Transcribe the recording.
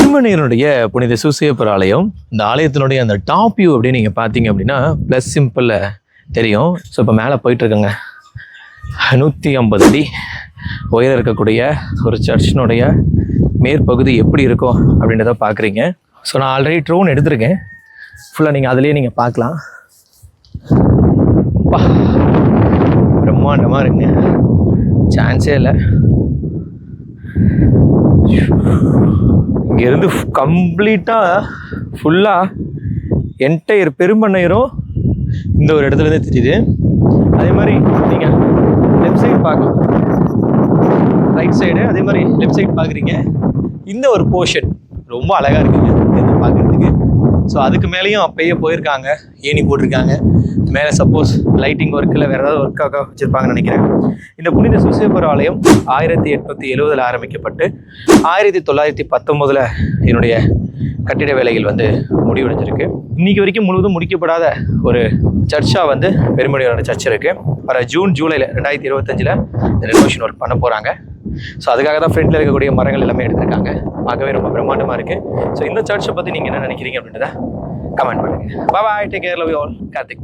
பெருமநீருடைய புனித சூசையப்பர் ஆலயம். இந்த ஆலயத்தினுடைய அந்த டாப் வியூ அப்படின்னு நீங்கள் பார்த்தீங்க அப்படின்னா ப்ளஸ் சிம்பிளில் தெரியும். ஸோ இப்போ மேலே போயிட்டுருக்கங்க. 150 அடி உயரம் இருக்கக்கூடிய ஒரு சர்ச்சினுடைய மேற்பகுதி எப்படி இருக்கும் அப்படின்றத பார்க்குறீங்க. ஸோ நான் ஆல்ரெடி ட்ரோன் எடுத்திருக்கேன். ஃபுல்லாக நீங்கள் அதிலேயே நீங்கள் பார்க்கலாம். பிரம்மாண்டமாக இருக்குங்க, சான்ஸே இல்லை. இங்கேருந்து கம்ப்ளீட்டாக ஃபுல்லாக என்டையர் பெரும்பண்ணையரும் இந்த ஒரு இடத்துலேருந்து தெரியுது. அதே மாதிரி நீங்கள் லெஃப்ட் சைடு பார்க்கலாம், ரைட் சைடு அதே மாதிரி லெஃப்ட் சைடு பார்க்குறீங்க. இந்த ஒரு போர்ஷன் ரொம்ப அழகாக இருக்குங்க இருந்து பார்க்குறதுக்கு. ஸோ அதுக்கு மேலேயும் அப்பயே போயிருக்காங்க, ஏணி போட்டிருக்காங்க. மேலே சப்போஸ் லைட்டிங் ஒர்க்கில் வேறு ஏதாவது ஒர்க்காக வச்சுருப்பாங்கன்னு நினைக்கிறேன். இந்த புனித சூசையப்பர் ஆலயம் 1870 ஆரம்பிக்கப்பட்டு 1919 என்னுடைய கட்டிட வேலைகள் முடிவடைஞ்சிருக்கு. இன்றைக்கி வரைக்கும் முழுவதும் முடிக்கப்படாத ஒரு சர்ச்சாக பெருமநீரோட சர்ச் இருக்குது. வர ஜூலையில் 2025 இந்த ரெனோவேஷன் ஒர்க் பண்ண போகிறாங்க. ஸோ அதுக்காக தான் ஃப்ரண்ட்டில் இருக்கக்கூடிய மரங்கள் எல்லாமே எடுத்திருக்காங்க. பார்க்கவே ரொம்ப பிரம்மாண்டமாக இருக்குது. ஸோ இந்த சர்ச்சை பற்றி நீங்கள் என்ன நினைக்கிறீங்க அப்படின்றத கமெண்ட் பண்ணுங்கள். Bye, take care, love you all. Karthik.